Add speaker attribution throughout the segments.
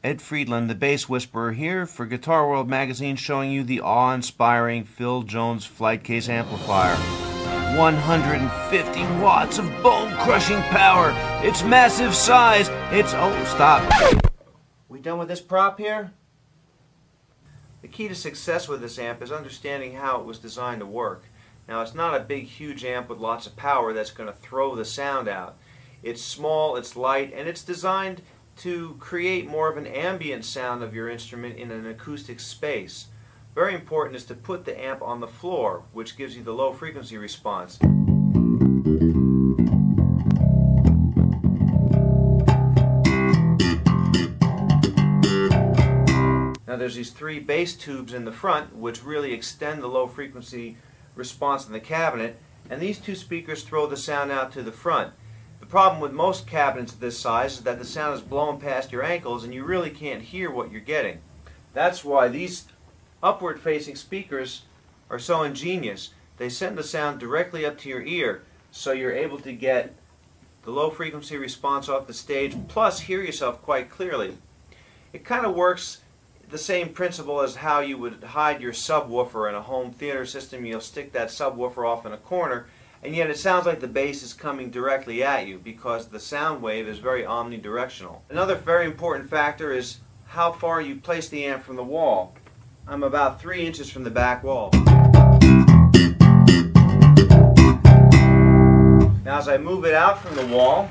Speaker 1: Ed Friedland, the bass whisperer, here for Guitar World magazine, showing you the awe-inspiring Phil Jones flight case amplifier. 150 watts of bone-crushing power. Its massive size. Oh, stop. We done with this prop here? The key to success with this amp is understanding how it was designed to work. Now, it's not a big, huge amp with lots of power that's going to throw the sound out. It's small, it's light, and it's designed to create more of an ambient sound of your instrument in an acoustic space. Very important is to put the amp on the floor, which gives you the low frequency response. Now there's these 3 bass tubes in the front which really extend the low frequency response in the cabinet, and these 2 speakers throw the sound out to the front. The problem with most cabinets of this size is that the sound is blowing past your ankles and you really can't hear what you're getting. That's why these upward facing speakers are so ingenious. They send the sound directly up to your ear, so you're able to get the low frequency response off the stage, plus hear yourself quite clearly. It kind of works the same principle as how you would hide your subwoofer in a home theater system. You'll stick that subwoofer off in a corner, and yet it sounds like the bass is coming directly at you because the sound wave is very omnidirectional. Another very important factor is how far you place the amp from the wall. I'm about 3 inches from the back wall. Now as I move it out from the wall,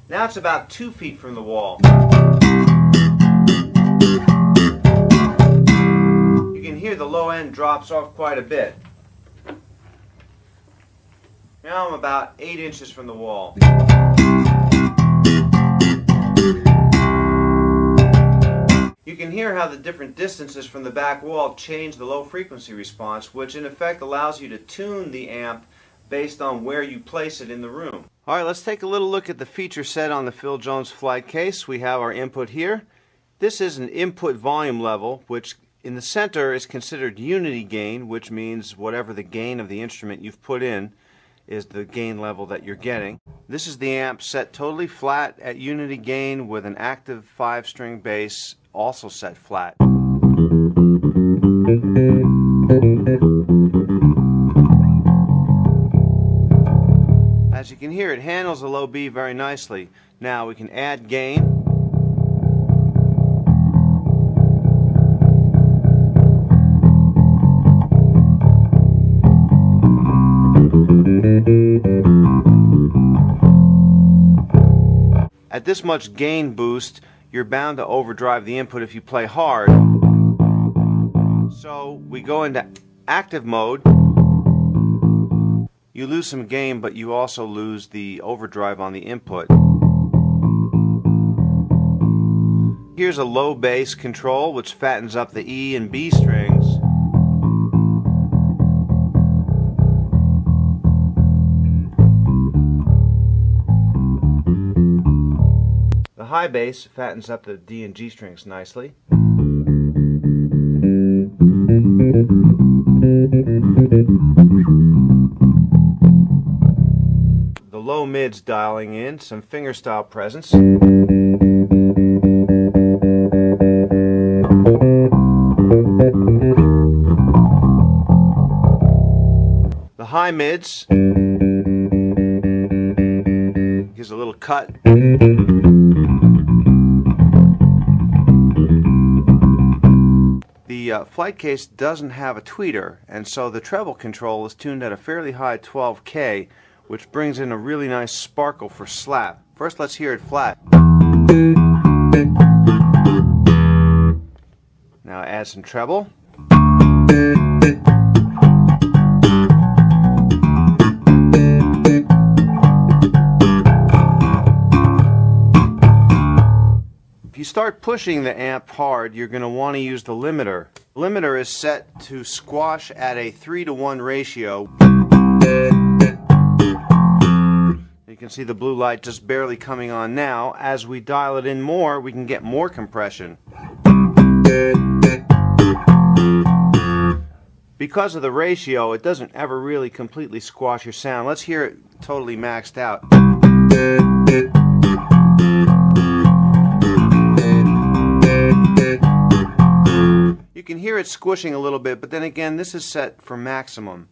Speaker 1: now it's about 2 feet from the wall. You can hear the low end drops off quite a bit. Now I'm about 8 inches from the wall. You can hear how the different distances from the back wall change the low frequency response, which in effect allows you to tune the amp based on where you place it in the room. Alright, let's take a little look at the feature set on the Phil Jones flight case. We have our input here. This is an input volume level, which in the center is considered unity gain, which means whatever the gain of the instrument you've put in is the gain level that you're getting. This is the amp set totally flat at unity gain with an active 5-string bass also set flat. As you can hear, it handles the low B very nicely. Now we can add gain. At this much gain boost, you're bound to overdrive the input if you play hard. So we go into active mode. You lose some gain, but you also lose the overdrive on the input. Here's a low bass control which fattens up the E and B strings. The high bass fattens up the D and G strings nicely. The low mids dialing in, some fingerstyle presence. The high mids gives a little cut. The flight case doesn't have a tweeter, and so the treble control is tuned at a fairly high 12K, which brings in a really nice sparkle for slap. First, let's hear it flat. Now add some treble. If you start pushing the amp hard, you're going to want to use the limiter. The limiter is set to squash at a 3-to-1 ratio. You can see the blue light just barely coming on now. As we dial it in more, we can get more compression. Because of the ratio, it doesn't ever really completely squash your sound. Let's hear it totally maxed out. hear it squishing a little bit, but then again, this is set for maximum.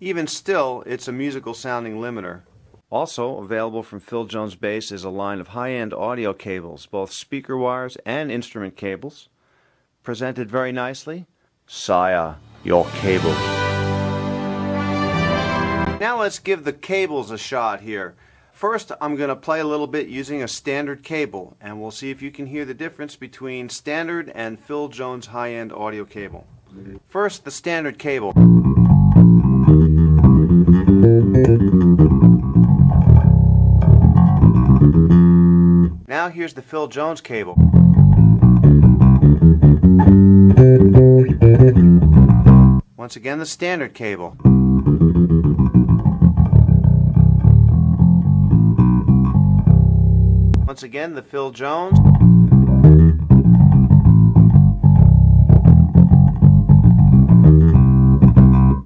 Speaker 1: Even still, it's a musical sounding limiter. Also available from Phil Jones Bass is a line of high-end audio cables, both speaker wires and instrument cables. Presented very nicely. Saya, your cable. Now let's give the cables a shot here. First, I'm going to play a little bit using a standard cable, and we'll see if you can hear the difference between standard and Phil Jones high-end audio cable. First, the standard cable. Now here's the Phil Jones cable. Once again, the standard cable. Once again, the Phil Jones.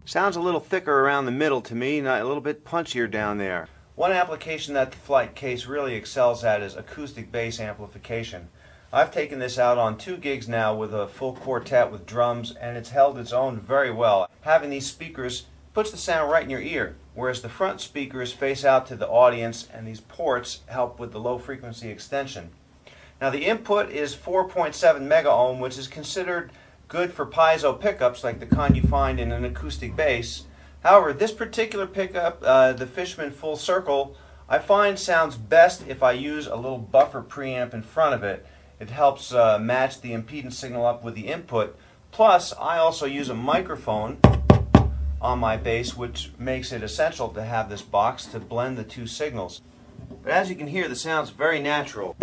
Speaker 1: Sounds a little thicker around the middle to me, a little bit punchier down there. One application that the Flight case really excels at is acoustic bass amplification. I've taken this out on 2 gigs now with a full quartet with drums, and it's held its own very well. Having these speakers puts the sound right in your ear, whereas the front speakers face out to the audience, and these ports help with the low frequency extension. Now the input is 4.7 mega ohm, which is considered good for piezo pickups like the kind you find in an acoustic bass. However, this particular pickup, the Fishman Full Circle, I find sounds best if I use a little buffer preamp in front of it. It helps match the impedance signal up with the input. Plus, I also use a microphone on my bass, which makes it essential to have this box to blend the two signals. But as you can hear, the sound's very natural.